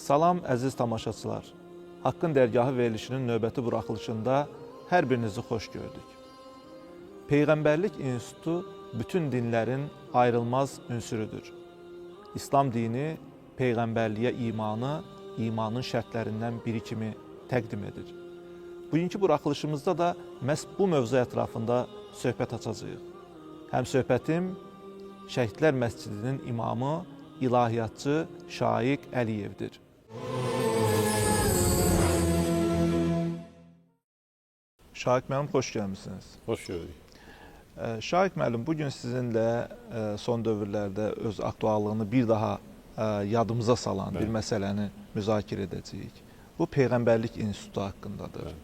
Salam əziz tamaşaçılar. Haqqın dərgahı verilişinin növbəti buraxılışında hər birinizi xoş gördük. Peyğəmbərlik institutu bütün dinlərin ayrılmaz ünsürüdür. İslam dini peyğəmbərliyə imanı, imanın şərtlərindən biri kimi təqdim edir. Bugünkü buraxılışımızda da məhz bu mövzu ətrafında söhbət açacağıq. Həm söhbətim Şəhidlər Məscidinin imamı, ilahiyyatçı Şaiq Əliyevdir. Şaiq müəllim, xoş gəlmişsiniz. Xoş gördük. Şaiq müəllim, bugün sizinlə son dövrlərdə öz aktuallığını bir daha yadımıza salan bir məsələni müzakirə edəcəyik. Bu Peyğəmbərlik institutu haqqındadır.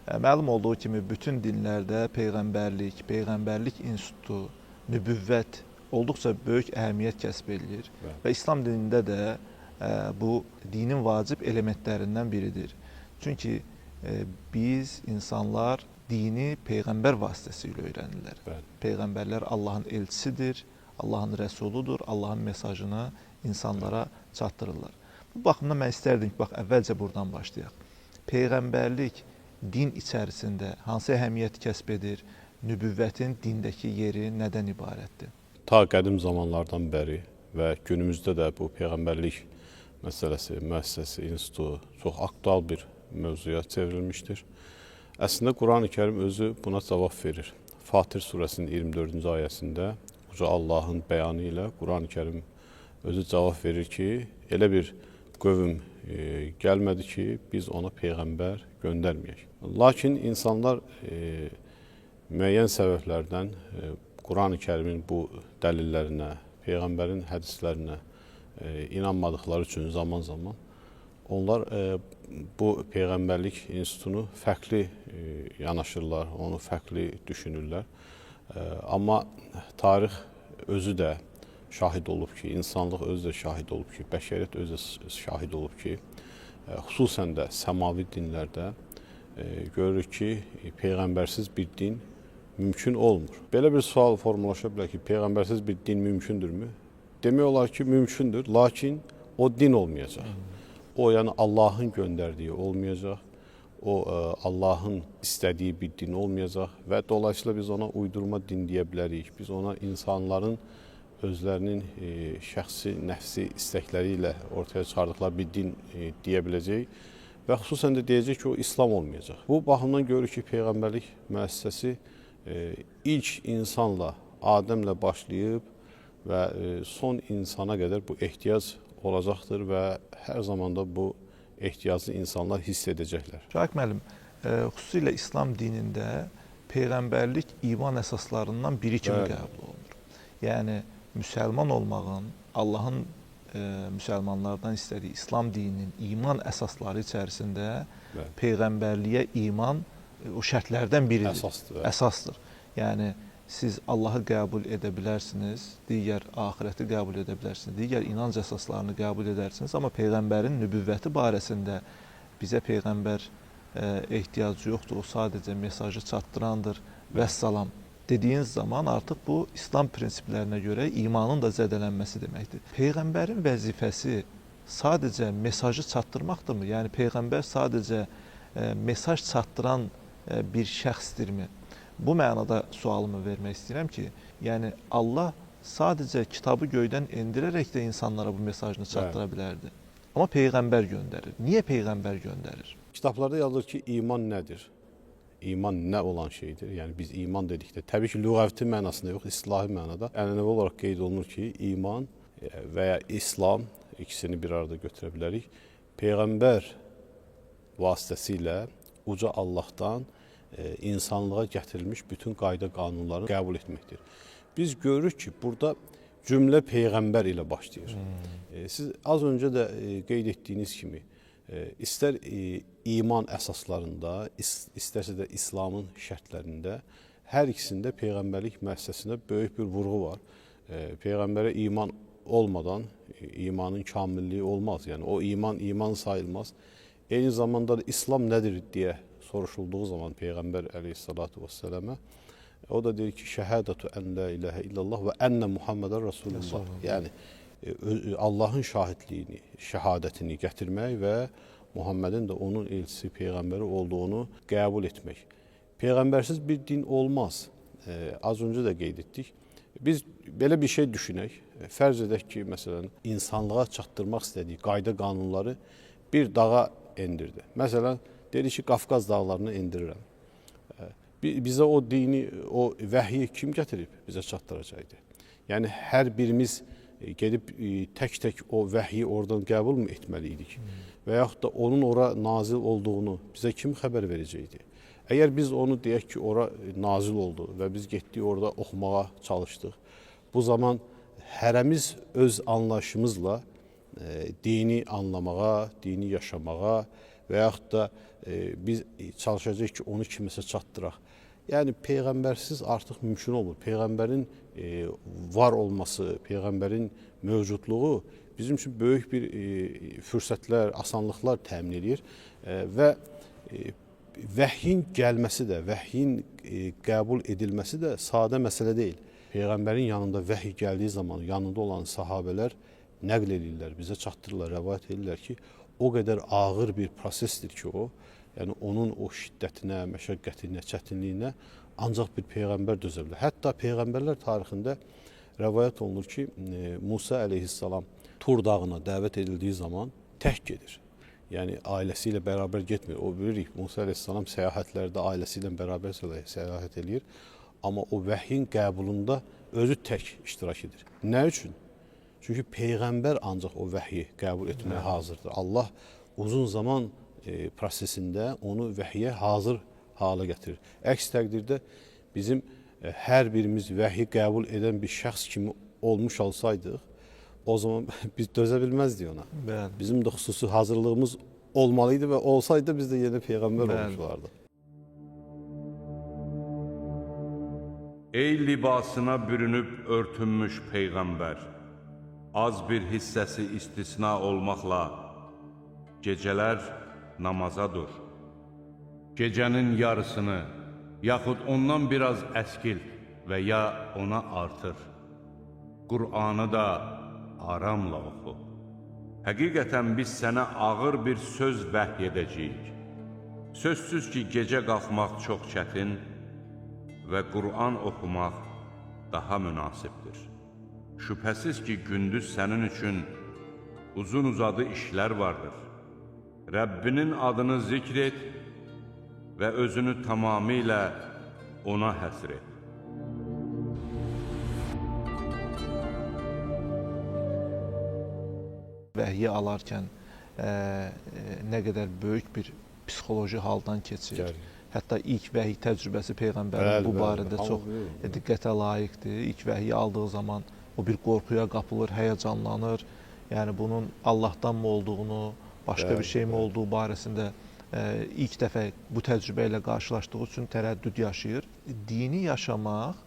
Məlum olduğu kimi bütün dinlərdə Peyğəmbərlik institutu, nübüvvət olduqca böyük əhəmiyyət kəsb edilir və İslam dinində də bu dinin vacib elementlərindən biridir. Çünki biz insanlar dini Peyğəmbər vasitəsilə öyrənirlər. Peyğəmbərlər Allahın elçisidir, Allahın rəsuludur, Allahın mesajını insanlara çatdırırlar. Bu baxımdan mən istərdim ki, əvvəlcə buradan başlayaq. Peyğəmbərlik din içərisində hansı əhəmiyyət kəsb edir, nübüvvətin dindəki yeri nədən ibarətdir? Ta qədim zamanlardan bəri və günümüzdə də bu Peyğəmbərlik məsələsi, müəssisəsi, institutu çox aktual bir mövzuya çevrilmişdir. Əslində, Quran-ı Kərim özü buna cavab verir. Fatir surəsinin 24-cü ayəsində Uca Allahın bəyanı ilə Quran-ı Kərim özü cavab verir ki, elə bir qövm gəlmədi ki, biz ona Peyğəmbər göndərməyək. Lakin insanlar müəyyən səbəblərdən Quran-ı Kərimin bu dəlillərinə, Peyğəmbərin hədislərinə inanmadıqları üçün zaman-zaman onlar bu Peyğəmbərlik institutunu fərqli yanaşırlar, onu fərqli düşünürlər. Amma tarix özü də şahid olub ki, insanlıq özü də şahid olub ki, bəşəriyyət özü də şahid olub ki, xüsusən də səmavi dinlərdə görürük ki, Peyğəmbərsiz bir din mümkün olmur. Belə bir sual formalaşa bilər ki, Peyğəmbərsiz bir din mümkündürmü? Demək olar ki, mümkündür, lakin o din olmayacaq. O, yəni Allahın göndərdiyi olmayacaq, o Allahın istədiyi bir din olmayacaq və dolayısıyla biz ona uydurma din deyə bilərik. Biz ona insanların özlərinin şəxsi, nəfsi istəkləri ilə ortaya çıxardıqları bir din deyə biləcəyik və xüsusən də deyəcək ki, o İslam olmayacaq. Bu baxımdan görürük ki, Peyğəmbərlik müəssisəsi ilk insanla, Adəmlə başlayıb və son insana qədər bu ehtiyac olacaqdır və hər zamanda bu ehtiyacı insanlar hiss edəcəklər. Şaiq müəllim, xüsusilə İslam dinində Peyğəmbərlik iman əsaslarından biri kimi qəbul olunur. Yəni, müsəlman olmağın, Allahın müsəlmanlardan istədiyi İslam dininin iman əsasları içərisində Peyğəmbərliyə iman o şərtlərdən biridir, əsasdır. Yəni, siz Allahı qəbul edə bilərsiniz, digər axirəti qəbul edə bilərsiniz, digər inanc əsaslarını qəbul edərsiniz, amma Peyğəmbərin nübüvvəti barəsində bizə Peyğəmbər ehtiyacı yoxdur, o sadəcə mesajı çatdırandır və salam dediyiniz zaman artıq bu İslam prinsiplərinə görə imanın da zədələnməsi deməkdir. Peyğəmbərin vəzifəsi sadəcə mesajı çatdırmaqdırmı? Yəni, Peyğəmbər sadəcə mesaj çatdıran bir şəxsdirmi? Bu mənada sualımı vermək istəyirəm ki, yəni Allah sadəcə kitabı göydən endirərək də insanlara bu mesajını çatdıra bilərdi. Amma Peyğəmbər göndərir. Niyə Peyğəmbər göndərir? Kitablarda yazılır ki, iman nədir? İman nə olan şeydir? Yəni biz iman dedikdə, təbii ki, lüğəvi mənasında yox, islahi mənada ənənəvi olaraq qeyd olunur ki, iman və ya İslam ikisini bir arada götürə bilərik. Peyğəmbər vasitəsilə uca Allahdan insanlığa gətirilmiş bütün qayda qanunları qəbul etməkdir. Biz görürük ki, burada cümlə Peyğəmbər ilə başlayır. Siz az öncə də qeyd etdiyiniz kimi, istər iman əsaslarında, istərsə də İslamın şərtlərində, hər ikisində Peyğəmbərlik müəssisəsində böyük bir vurğu var. Peyğəmbərə iman olmadan imanın kamilliyi olmaz. Yəni o iman sayılmaz. Eyni zamanda da İslam nədir deyə soruşulduğu zaman Peyğəmbər əleyhissalatu vesselamə o da deyir ki, şəhədətü ən la ilahə illallah və ənə Muhammedən Rasulullah. Yəni Allahın şahidliyini, şəhadətini gətirmək və Muhammedin də onun elçisi, peyğəmbəri olduğunu qəbul etmək. Peyğəmbərsiz bir din olmaz. Az öncə də qeyd etdik. Biz belə bir şey düşünək. Fərz edək ki, məsələn, insanlığa çatdırmaq istədiyi qayda qanunları bir dağa endirdi. Məsələn, dedi ki, Qafqaz dağlarını endirirəm. Bizə o dini, o vəhyi kim gətirib bizə çatdıracaqdı? Yəni, hər birimiz gedib tək-tək o vəhyi oradan qəbul mu etməliydik? Və yaxud da onun ora nazil olduğunu bizə kim xəbər verəcəkdi? Əgər biz onu deyək ki, ora nazil oldu və biz getdik orada oxumağa çalışdıq, bu zaman hərəmiz öz anlayışımızla dini anlamağa, dini yaşamağa və yaxud da biz çalışacağıq ki, onu kimisə çatdıraq. Yəni, Peyğəmbərsiz artıq mümkün olmur. Peyğəmbərin var olması, Peyğəmbərin mövcudluğu bizim üçün böyük bir fürsətlər, asanlıqlar təmin edir və vəhyin gəlməsi də, vəhyin qəbul edilməsi də sadə məsələ deyil. Peyğəmbərin yanında vəhiy gəldiyi zaman yanında olan sahabələr nəql edirlər, bizə çatdırırlar, rəvayət edirlər ki, o qədər ağır bir prosesdir ki o, yəni onun o şiddətinə, məşəqqətinə, çətinliyinə ancaq bir Peyğəmbər dözə bilər. Hətta Peyğəmbərlər tarixində rəvayət olunur ki, Musa əleyhissalam Tur dağına dəvət edildiyi zaman tək gedir. Yəni, ailəsi ilə bərabər getmir. O bilirik, Musa əleyhissalam səyahətlərdə ailəsi ilə bərabər səyahət edir. Amma o vəhyin qəbulunda özü tək iştirak edir. Nə üçün? Çünki Peyğəmbər ancaq o vəhyi qəbul etməyə hazırdır. Allah uzun zaman prosesində onu vəhyə hazır hala gətirir. Əks təqdirdə bizim hər birimiz vəhyi qəbul edən bir şəxs kimi olmuş olsaydıq, o zaman biz dözə bilməzdik ona. Bəli. Bizim də xüsusi hazırlığımız olmalıydı və olsaydı biz də yeni Peyğəmbər olmuş olardı. Ey libasına bürünüb örtünmüş Peyğəmbər, az bir hissəsi istisna olmaqla gecələr namaza dur. Gecənin yarısını, yaxud ondan biraz əskil və ya ona artır. Qur'anı da aramla oxu. Həqiqətən biz sənə ağır bir söz vəhy edəcəyik. Sözsüz ki, gecə qalxmaq çox çətin və Qur'an oxumaq daha münasibdir. Şübhəsiz ki, gündüz sənin üçün uzun-uzadı işlər vardır. Rəbbinin adını zikr et və özünü tamamilə ona həsr et. Vəhyi alarkən nə qədər böyük bir psixoloji haldan keçir. Hətta ilk vəhiy təcrübəsi Peyğəmbərin bu barədə çox diqqətə layiqdir. İlk vəhiyi aldığı zaman o bir qorxuya qapılır, həyəcanlanır. Yəni bunun Allahdanmı olduğunu, başqa bir şeymi olduğu barəsində ilk dəfə bu təcrübə ilə qarşılaşdığı üçün tərəddüd yaşayır. Dini yaşamaq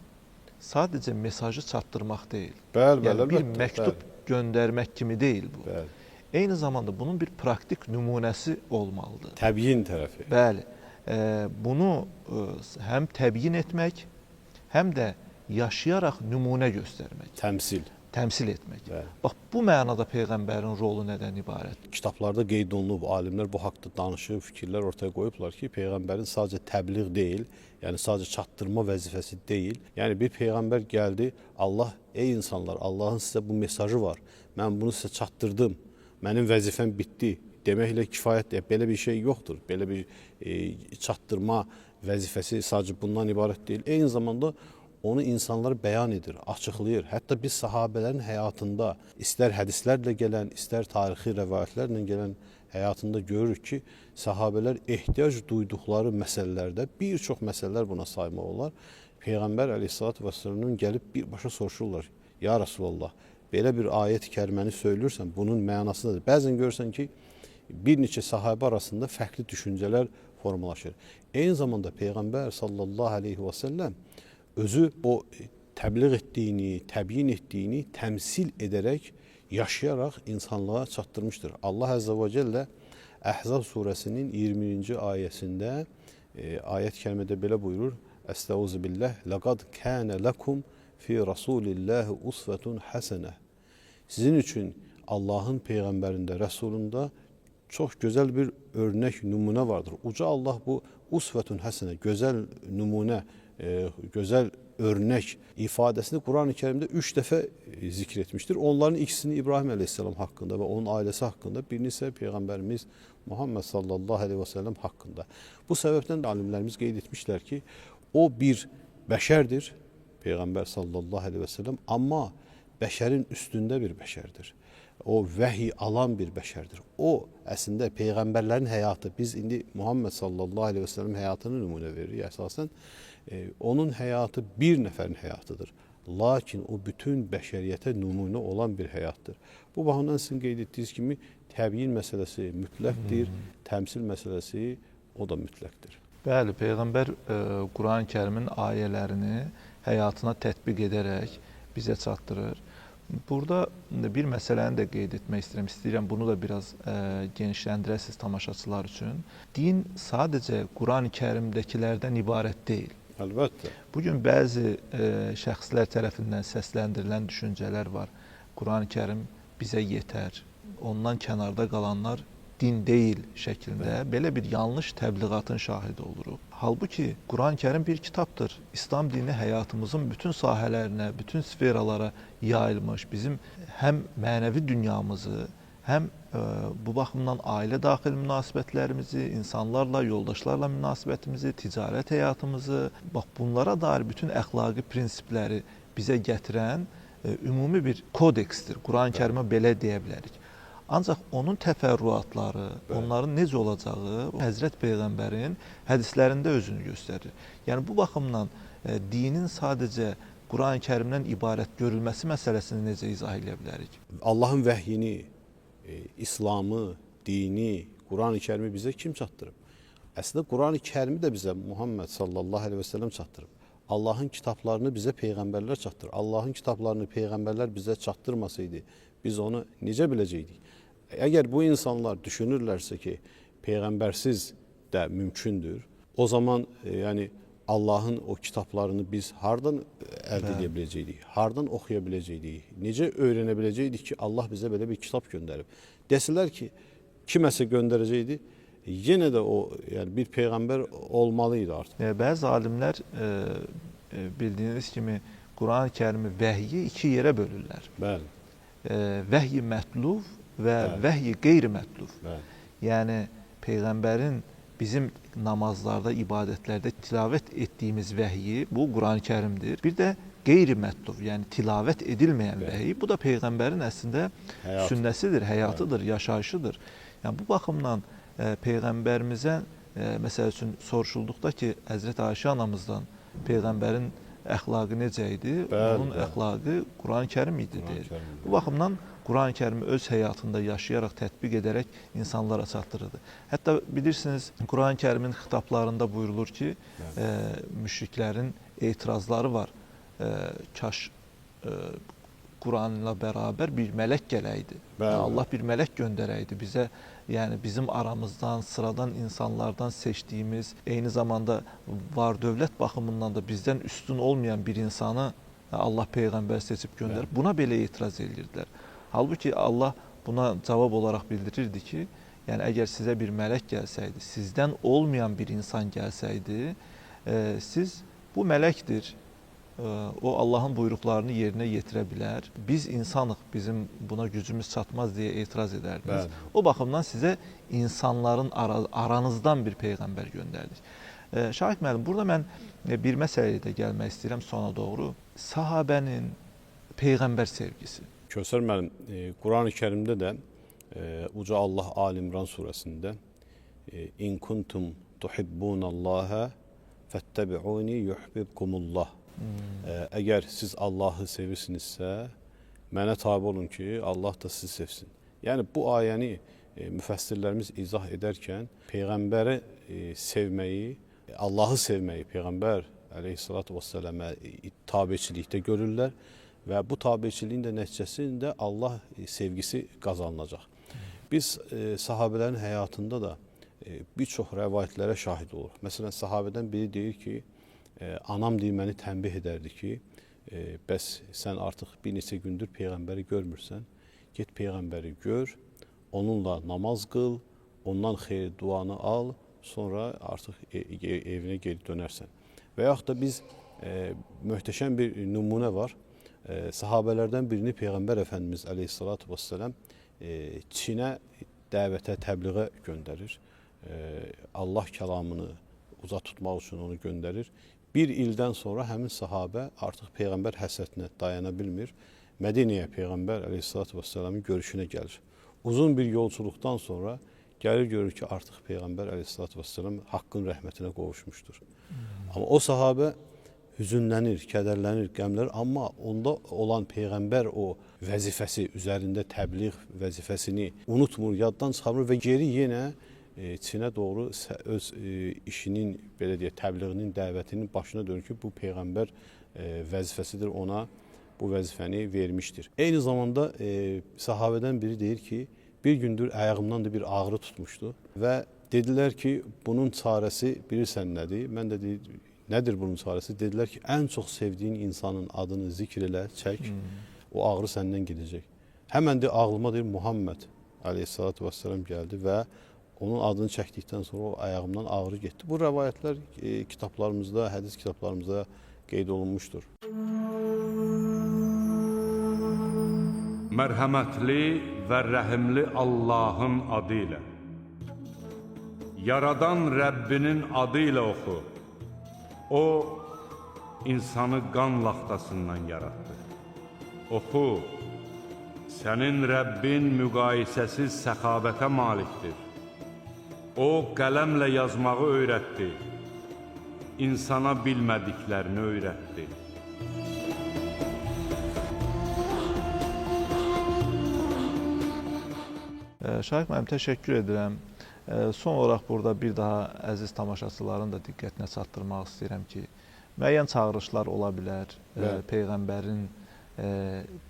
sadəcə mesajı çatdırmaq deyil. Yəni bir məktub göndərmək kimi deyil bu. Bəli. Eyni zamanda bunun bir praktik nümunəsi olmalıdır. Təbyin tərəfi. Bəli. Bunu həm təbyin etmək, həm də yaşayaraq nümunə göstərmək. Təmsil etmək. Bəli. Bax, bu mənada Peyğəmbərin rolu nədən ibarət? Kitablarda qeyd olunub, alimlər bu haqda danışıb, fikirlər ortaya qoyublar ki, Peyğəmbərin sadəcə təbliğ deyil, yəni sadəcə çatdırma vəzifəsi deyil. Yəni bir Peyğəmbər gəldi, Allah, ey insanlar, Allahın sizə bu mesajı var, mən bunu sizə çatdırdım, mənim vəzifəm bitdi deməklə kifayət deyil. Belə bir şey yoxdur, belə bir çatdırma vəzifəsi sadəcə bundan ibarət deyil. Eyni zamanda onu insanlara bəyan edir, açıqlayır. Hətta biz sahabələrin həyatında, istər hədislərlə gələn, istər tarixi rəvayətlərlə gələn həyatında görürük ki, sahabələr ehtiyac duyduqları məsələlərdə bir çox məsələlər buna saymaq olar. Peyğəmbər əleyhissalatü vəssalamın gəlib birbaşa soruşurlar, ya Rasulallah, belə bir ayət-i kəriməni söylürsən, bunun mənası nədir? Bəzən görürsən ki, bir neçə sahabə arasında fərqli düşüncələr formalaşır. Eyni zamanda Peyğəmbər sallallahu aleyhi və səlləm özü o təbliğ etdiyini, təbyin etdiyini təmsil edərək, yaşayaraq insanlığa çatdırmışdır. Allah Əzzə və Cəllə Əhzab surəsinin 20-ci ayəsində ayət-i kərimədə belə buyurur: Əstəuzubillah, laqad kənə lakum fi rasulillahi usvetun hasenə. Sizin üçün Allahın peyğəmbərində, rəsulunda çox gözəl bir örnək, nümunə vardır. Uca Allah bu usvetun həsənə, gözəl nümunə, gözəl örnək ifadəsini Quran-ı Kərimdə 3 dəfə zikr etmiştir. Onların ikisini İbrahim Əleyhisselam haqqında və onun ailəsi haqqında, birini isə Peyğəmbərimiz Muhammed sallallahu aleyhi və səlləm haqqında. Bu səbəbdən də alimlərimiz qeyd etmişlər ki, o bir bəşərdir, Peyğəmbər sallallahu aleyhi və səlləm, amma bəşərin üstündə bir bəşərdir. O vəhiy alan bir bəşərdir. O əslində peyğəmbərlərin həyatı, biz indi Muhammed sallallahu aleyhi və səlləm həyatını nümunə veririk əsasən. Onun həyatı bir nəfərin həyatıdır. Lakin o bütün bəşəriyyətə nümunə olan bir həyatdır. Bu baxımdan sizin qeyd etdiyiniz kimi təbyin məsələsi mütləqdir, təmsil məsələsi o da mütləqdir. Bəli, Peyğəmbər Quran-ı Kərimin ayələrini həyatına tətbiq edərək bizə çatdırır. Burada bir məsələni də qeyd etmək istəyirəm. İstəyirəm bunu da biraz genişləndirəsiniz tamaşaçılar üçün. Din sadəcə Quran-ı Kərimdəkilərdən ibarət deyil. Əlbəttə. Bugün bəzi şəxslər tərəfindən səsləndirilən düşüncələr var. Quran-ı Kərim bizə yetər, ondan kənarda qalanlar din deyil şəklində belə bir yanlış təbliğatın şahidi oluruq. Halbuki Quran-ı Kərim bir kitabdır. İslam dini həyatımızın bütün sahələrinə, bütün sferalara yayılmış, bizim həm mənəvi dünyamızı, həm bu baxımdan ailə daxil münasibətlərimizi, insanlarla, yoldaşlarla münasibətimizi, ticarət həyatımızı, bax bunlara dair bütün əxlaqi prinsipləri bizə gətirən ümumi bir kodeksdir. Quran-ı Kərimə belə deyə bilərik. Ancaq onun təfərrüatları, onların necə olacağı Həzrət Peyğəmbərin hədislərində özünü göstərir. Yəni bu baxımdan dinin sadəcə Quran-ı Kərimdən ibarət görülməsi məsələsini necə izah edə bilərik? Allahın vəhyini, İslamı, dini, Quran-ı Kərimi bizə kim çatdırıb? Əslində Quran-ı Kərimi də bizə Muhammed sallallahu aleyhi və səlləm çatdırıb. Allahın kitablarını bizə peyğəmbərlər çatdırır. Allahın kitablarını peyğəmbərlər bizə çatdırmasaydı, biz onu necə biləcəkdik? Əgər bu insanlar düşünürlərsə ki, peyğəmbərsiz də mümkündür, o zaman yəni Allahın o kitablarını biz hardan əldə edə biləcəkdik, hardan oxuya biləcəkdik, necə öyrənə biləcəkdik ki, Allah bizə belə bir kitab göndərib. Desələr ki, kiməsə göndərəcəkdi, yenə də o yəni bir peyğəmbər olmalıydı artıq. Bəzi alimlər bildiyiniz kimi Quran-ı Kərimi vəhyi iki yerə bölürlər. Bəli. Vəhy-i mətluf və vəhy-i qeyri-mətluf. Yəni Peyğəmbərin bizim namazlarda, ibadətlərdə tilavət etdiyimiz vəhyi, bu Quran-ı Kərimdir. Bir də qeyri-mətluf, yəni tilavət edilməyən vəhy, bu da Peyğəmbərin əslində sünnəsidir, həyatıdır, yaşayışıdır. Yəni bu baxımdan Peyğəmbərimizə, məsəl üçün soruşulduqda ki, Həzrət Ayşə anamızdan Peyğəmbərin əxlaqı necə idi? Onun əxlaqı Quran-ı Kərim idi deyir. Bu baxımdan Quran-ı Kərimi öz həyatında yaşayaraq, tətbiq edərək insanlara çatdırırdı. Hətta bilirsiniz, Quran-ı Kərimin xitablarında buyurulur ki, müşriklərin etirazları var. Kaş Quranla bərabər bir mələk gələydi. Allah bir mələk göndərəydi bizə. Yəni bizim aramızdan, sıradan insanlardan seçdiyimiz, eyni zamanda var dövlət baxımından da bizdən üstün olmayan bir insanı Allah peyğəmbər seçib göndərib. Buna belə etiraz edirdilər. Halbuki Allah buna cavab olaraq bildirirdi ki, yəni əgər sizə bir mələk gəlsəydi, sizdən olmayan bir insan gəlsəydi, siz bu mələkdir, o Allahın buyruqlarını yerinə yetirə bilər. Biz insanıq, bizim buna gücümüz çatmaz deyə etiraz edərdiniz. O baxımdan sizə insanların aranızdan bir peyğəmbər göndərdik. Şahid müəllim, burada mən bir məsələyə də gəlmək istəyirəm sona doğru. Sahabənin peyğəmbər sevgisi. Kövsər müəllim, Quran-ı Kərimdə də Uca Allah Ali-İmran surəsində İn kuntum tuhibbunallaha fəttəbi'uni yuhbibkumullah. Əgər siz Allahı sevirsinizsə, mənə tabi olun ki, Allah da sizi sevsin. Yəni bu ayəni müfəssirlərimiz izah edərkən Peyğəmbəri sevməyi, Allahı sevməyi Peyğəmbər əleyhissalatu vesselamə tabiçilikdə görürlər və bu tabiçiliyin də nəticəsində Allah sevgisi qazanılacaq. Biz sahabələrin həyatında da bir çox rəvayətlərə şahid oluruq. Məsələn, sahabədən biri deyir ki, anam deyir, məni tənbih edərdi ki, bəs sən artıq bir neçə gündür Peyğəmbəri görmürsən, get Peyğəmbəri gör, onunla namaz qıl, ondan xeyir duanı al, sonra artıq evinə geri dönərsən. Və yaxud da biz möhtəşəm bir nümunə var. Sahabələrdən birini Peyğəmbər Əfəndimiz əleyhissalatu vesselam Çinə dəvətə, təbliğə göndərir. Allah kəlamını uzaq tutmaq üçün onu göndərir. Bir ildən sonra həmin sahabə artıq Peyğəmbər həsrətinə dayana bilmir. Mədinəyə Peyğəmbər əleyhissalatu vesselamın görüşünə gəlir. Uzun bir yolculuqdan sonra gəlir görür ki, artıq Peyğəmbər əleyhissalatu vesselam Haqqın rəhmətinə qovuşmuşdur. Amma o sahabə hüzünlənir, kədərlənir, qəmlənir, amma onda olan Peyğəmbər o vəzifəsi, üzərində təbliğ vəzifəsini unutmur, yaddan çıxarmır və geri yenə Çinə doğru öz işinin, belə deyək, təbliğinin, dəvətinin başına dönür ki, bu Peyğəmbər vəzifəsidir, ona bu vəzifəni vermişdir. Eyni zamanda sahabədən biri deyir ki, bir gündür ayağımdan da bir ağrı tutmuşdu və dedilər ki, bunun çarəsi bilirsən nədir? Mən də deyir, nədir bunun çarəsi? Dedilər ki, ən çox sevdiyin insanın adını zikr elə, çək, o ağrı səndən gedəcək. Həmən də ağlıma deyir, Muhammed əleyhissalatu vesselam gəldi və onun adını çəkdikdən sonra o ayağımdan ağrı getdi. Bu rəvayətlər kitablarımızda, hədis kitablarımızda qeyd olunmuşdur. Mərhəmətli və rəhimli Allahın adı ilə. Yaradan Rəbbinin adı ilə oxu. O, insanı qan laxtasından yaratdı. Oxu, sənin Rəbbin müqayisəsiz səxavətə malikdir. O, qələmlə yazmağı öyrətdi. İnsana bilmədiklərini öyrətdi. Şahid müəllim, təşəkkür edirəm. Son olaraq burada bir daha əziz tamaşaçıların da diqqətinə çatdırmaq istəyirəm ki, müəyyən çağırışlar ola bilər, Peyğəmbərin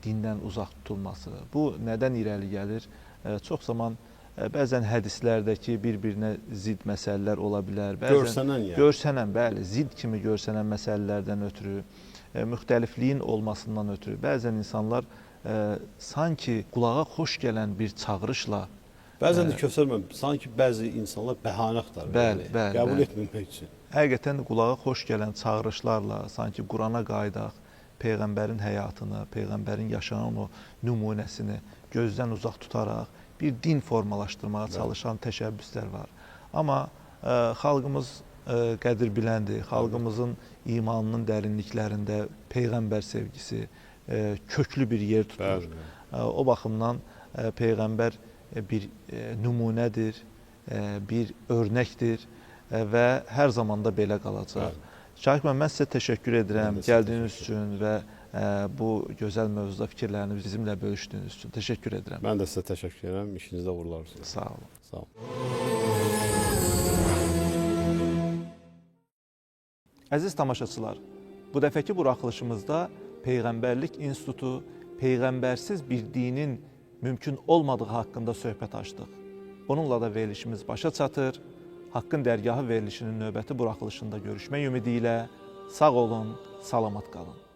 dindən uzaq tutulması. Bu nədən irəli gəlir? Çox zaman bəzən hədislərdəki bir-birinə zidd məsələlər ola bilər. Görsənən yəni. Görsənən, bəli, zidd kimi görsənən məsələlərdən ötürü, müxtəlifliyin olmasından ötürü bəzən insanlar sanki qulağa xoş gələn bir çağırışla Bəzən də Kövsər müəllim, sanki bəzi insanlar bəhanə axtarır. Bəli, qəbul etməmək üçün. Həqiqətən qulağa xoş gələn çağırışlarla sanki Qurana qayıdaq, Peyğəmbərin həyatını, Peyğəmbərin yaşanan o nümunəsini gözdən uzaq tutaraq bir din formalaşdırmağa çalışan təşəbbüslər var. Amma xalqımız qədir biləndir, xalqımızın imanının dərinliklərində Peyğəmbər sevgisi köklü bir yer tutur. O baxımdan Peyğəmbər bir nümunədir, bir örnəkdir və hər zamanda belə qalacaq. Şahid müəllim, mən sizə təşəkkür edirəm gəldiyiniz üçün və bu gözəl mövzuda fikirlərinizi bizimlə bölüşdüyünüz üçün təşəkkür edirəm. Mən də sizə təşəkkür edirəm, işinizdə uğurlar olsun. Sağ olun. Sağ olun. Əziz tamaşaçılar, bu dəfəki buraxılışımızda Peyğəmbərlik İnstitutu peyğəmbərsiz bir dinin mümkün olmadığı haqqında söhbət açdıq. Bununla da verilişimiz başa çatır. Haqqın dərgahı verilişinin növbəti buraxılışında görüşmək ümidi ilə sağ olun, salamat qalın.